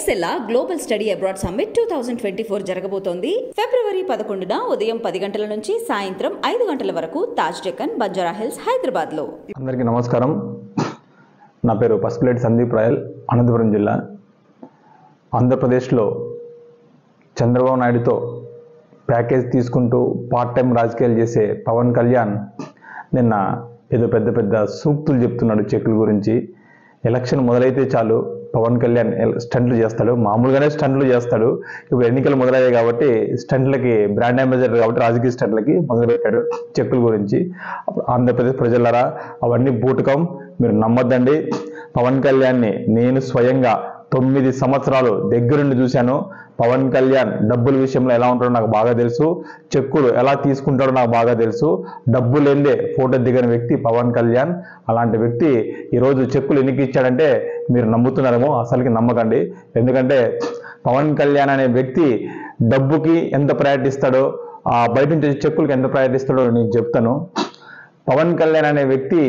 ఎక్సెల్లా global study abroad summit 2024 జరగబోతోంది. ఫిబ్రవరి 11న ఉదయం 10 గంటల నుంచి సాయంత్రం 5 గంటల వరకు తాజ్ డెక్కన్, బంజారా హిల్స్, హైదరాబాద్లో. అందరికీ నమస్కారం. నా పేరు పసుపులేటి సందీప్ రాయల్, అనంతపురం జిల్లా. ఆంధ్రప్రదేశ్లో చంద్రబాబు నాయుడుతో ప్యాకేజ్ తీసుకుంటూ పార్ట్ టైం రాజకీయాలు చేసే పవన్ కళ్యాణ్ నిన్న ఏదో పెద్ద పెద్ద సూక్తులు చెప్తున్నాడు చెక్కుల గురించి. ఎలక్షన్ మొదలైతే చాలు పవన్ కళ్యాణ్ స్టంట్లు చేస్తాడు, మామూలుగానే స్టంట్లు చేస్తాడు. ఇప్పుడు ఎన్నికలు మొదలయ్యాయి కాబట్టి స్టంట్లకి బ్రాండ్ అంబాసిడర్ కాబట్టి రాజకీయ స్టంట్లకి మొదలుపెట్టాడు చెక్కుల గురించి. ఆంధ్రప్రదేశ్ ప్రజలరా, అవన్నీ బూటకం, మీరు నమ్మొద్దండి. పవన్ కళ్యాణ్ని నేను స్వయంగా 9 సంవత్సరాలు దగ్గరుండి చూశాను. పవన్ కళ్యాణ్ డబ్బుల విషయంలో ఎలా ఉంటాడో నాకు బాగా తెలుసు, చెక్కులు ఎలా తీసుకుంటాడో నాకు బాగా తెలుసు. డబ్బు లేదే ఫోటో దిగని వ్యక్తి పవన్ కళ్యాణ్. అలాంటి వ్యక్తి ఈరోజు చెక్కులు ఎన్నికి ఇచ్చాడంటే మీరు నమ్ముతున్నారేమో, అసలుకి నమ్మకండి. ఎందుకంటే పవన్ కళ్యాణ్ అనే వ్యక్తి డబ్బుకి ఎంత ప్రయారిటీ ఇస్తాడో, బయట నుంచి చెక్కులకి ఎంత ప్రయారిటీ ఇస్తాడో నేను చెప్తాను. పవన్ కళ్యాణ్ అనే వ్యక్తి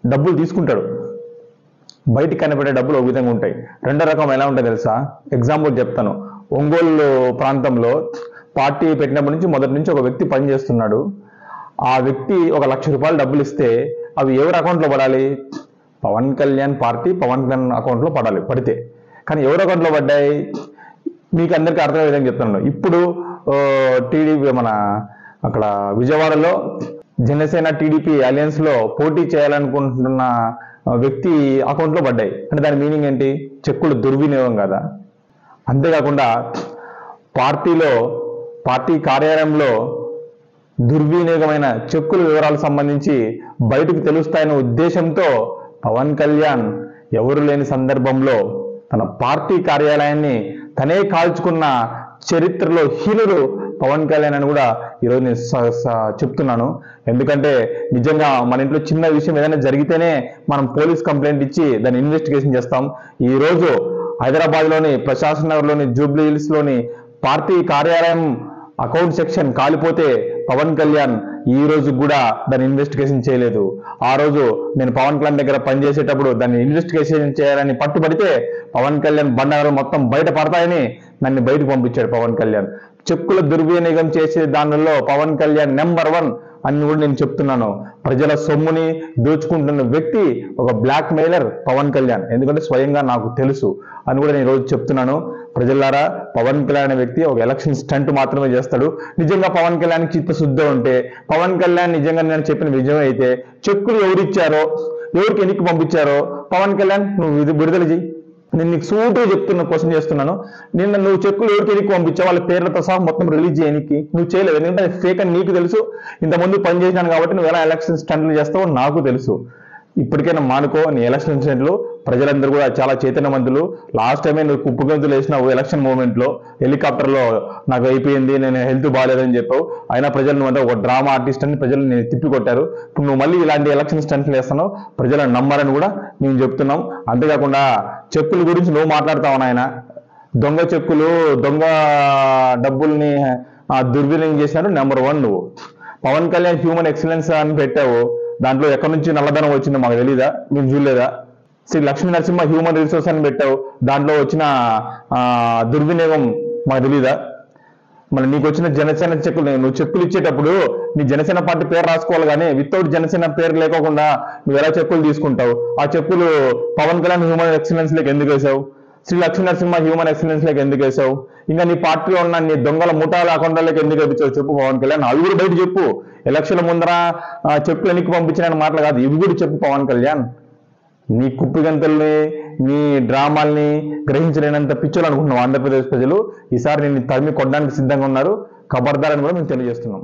డబ్బులు తీసుకుంటాడు, బయటికి కనిపెట్టే డబ్బులు ఒక విధంగా ఉంటాయి. రెండో రకం ఎలా ఉంటాయి తెలుసా? ఎగ్జాంపుల్ చెప్తాను. ఒంగోలు ప్రాంతంలో పార్టీ పెట్టినప్పటి నుంచి మొదటి నుంచి ఒక వ్యక్తి పనిచేస్తున్నాడు. ఆ వ్యక్తి 1 లక్ష రూపాయలు డబ్బులు ఇస్తే అవి ఎవరి అకౌంట్లో పడాలి? పవన్ కళ్యాణ్ పార్టీ పవన్ కళ్యాణ్ అకౌంట్లో పడితే. కానీ ఎవరి అకౌంట్లో పడ్డాయి? మీకు అందరికీ అర్థమయ్యే విధంగా చెప్తున్నాను. ఇప్పుడు టీడీపీ మన అక్కడ విజయవాడలో జనసేన టీడీపీ అలయన్స్లో పోటీ చేయాలనుకుంటున్న వ్యక్తి అకౌంట్లో పడ్డాయి. అంటే దాని మీనింగ్ ఏంటి? చెక్కులు దుర్వినియోగం కదా. అంతేకాకుండా పార్టీ కార్యాలయంలో దుర్వినియోగమైన చెక్కుల వివరాలకు సంబంధించి బయటకు తెలుస్తాయనే ఉద్దేశంతో పవన్ కళ్యాణ్ ఎవరు లేని సందర్భంలో తన పార్టీ కార్యాలయాన్ని తనే కాల్చుకున్న చరిత్రలో హీనుడు పవన్ కళ్యాణ్ అని కూడా ఈరోజు నేను చెప్తున్నాను. ఎందుకంటే నిజంగా మన ఇంట్లో చిన్న విషయం ఏదైనా జరిగితేనే మనం పోలీస్ కంప్లైంట్ ఇచ్చి దాన్ని ఇన్వెస్టిగేషన్ చేస్తాం. ఈరోజు హైదరాబాద్లోని ప్రశాసన్ నగర్లోని జూబ్లీ హిల్స్లోని పార్టీ కార్యాలయం అకౌంట్ సెక్షన్ కాలిపోతే పవన్ కళ్యాణ్ ఈ రోజు కూడా దాన్ని ఇన్వెస్టిగేషన్ చేయలేదు. ఆ రోజు నేను పవన్ కళ్యాణ్ దగ్గర పనిచేసేటప్పుడు దాన్ని ఇన్వెస్టిగేషన్ చేయాలని పట్టుబడితే పవన్ కళ్యాణ్ బండారాలు మొత్తం బయట పడతాయని నన్ను బయటకు పంపించాడు పవన్ కళ్యాణ్. చెక్కుల దుర్వినియోగం చేసే దానిలో పవన్ కళ్యాణ్ నెంబర్ 1 అని కూడా నేను చెప్తున్నాను. ప్రజల సొమ్ముని దోచుకుంటున్న వ్యక్తి ఒక బ్లాక్ మెయిలర్ పవన్ కళ్యాణ్. ఎందుకంటే స్వయంగా నాకు తెలుసు అని కూడా నేను ఈరోజు చెప్తున్నాను. ప్రజలారా, పవన్ కళ్యాణ్ అనే వ్యక్తి ఒక ఎలక్షన్ స్టంట్ మాత్రమే చేస్తాడు. నిజంగా పవన్ కళ్యాణ్ చిత్తశుద్ధి ఉంటే, పవన్ కళ్యాణ్ నిజంగా నేను చెప్పిన విజయం అయితే, చెక్కులు ఎవరిచ్చారో, ఎవరికి ఎన్నికి పంపించారో పవన్ కళ్యాణ్ నువ్వు విడుదల చేయి. నేను నీకు సూటుగా చెప్తున్నా, క్వశ్చన్ చేస్తున్నాను. నిన్న నువ్వు చెక్కులు ఎవరికి ఎన్నికి పంపించావు, వాళ్ళ పేర్లతో సహా మొత్తం రిలీజ్ చేయడానికి నువ్వు చేయలేవు. ఎందుకంటే అది ఫేక్ అని నీకు తెలుసు. ఇంతకుముందు పని చేసినాను కాబట్టి నువ్వు ఎలా ఎలక్షన్ స్టంట్లు చేస్తావో నాకు తెలుసు. ఇప్పటికైనా మానుకో నీ ఎలక్షన్ స్టంట్లు. ప్రజలందరూ కూడా చాలా చైతన్యవంతులు. లాస్ట్ టైమే నువ్వు కుప్పగంతులు వేసినావు ఎలక్షన్ మూమెంట్లో. హెలికాప్టర్లో నాకు అయిపోయింది, నేను హెల్త్ బాగాలేదని చెప్పావు. అయినా ప్రజలు నువ్వు అంటే ఒక డ్రామా ఆర్టిస్ట్ అని ప్రజలు నేను తిప్పికొట్టారు. ఇప్పుడు నువ్వు మళ్ళీ ఇలాంటి ఎలక్షన్ స్టంట్లు వేస్తున్నావు, ప్రజలను నమ్మరని కూడా మేము చెప్తున్నాం. అంతేకాకుండా చెక్కుల గురించి నువ్వు మాట్లాడతావు నాయన. దొంగ చెక్కులు, దొంగ డబ్బుల్ని దుర్వినియోగం చేసినారు నెంబర్ 1 నువ్వు. పవన్ కళ్యాణ్ హ్యూమన్ ఎక్సలెన్స్ అని పెట్టావు. దాంట్లో ఎక్కడి నుంచి నల్లధనం వచ్చిందో మాకు తెలీదా? మీరు చూడలేదా? శ్రీ లక్ష్మీ నరసింహ హ్యూమన్ రిసోర్స్ అని పెట్టావు. దాంట్లో వచ్చిన దుర్వినియోగం మాకు తెలీదా? మళ్ళీ నీకు వచ్చిన జనసేన చెక్కులు, నువ్వు చెక్కులు ఇచ్చేటప్పుడు నీ జనసేన పార్టీ పేరు రాసుకోవాలి, కానీ వితౌట్ జనసేన పేరు లేకోకుండా నువ్వు ఎలా చెక్కులు తీసుకుంటావు? ఆ చెక్కులు పవన్ కళ్యాణ్ హ్యూమన్ ఎక్సలెన్స్ లేక ఎందుకు వేసావు? శ్రీ లక్ష్మీ నరసింహ హ్యూమన్ ఎక్సలెన్స్ లేక ఎందుకు వేసావు? ఇంకా నీ పార్టీలో ఉన్న నీ దొంగల ముఠాల అకౌంట్లకి ఎందుకు వేపించావు చెప్పు పవన్ కళ్యాణ్. అవి కూడా బయట చెప్పు. ఎలక్షన్ ముందర చెక్కులు ఎన్నికి పంపించిన మాటలు కాదు, ఇవి కూడా చెప్పు పవన్ కళ్యాణ్. నీ కుప్పిగంతుల్ని, నీ డ్రామాల్ని గ్రహించలేనంత పిచ్చోలు అనుకుంటున్నావు ఆంధ్రప్రదేశ్ ప్రజలు. ఈసారి నేను తరిమి కొట్టడానికి సిద్ధంగా ఉన్నారు. ఖబర్దార్ అని కూడా మేము తెలియజేస్తున్నాం.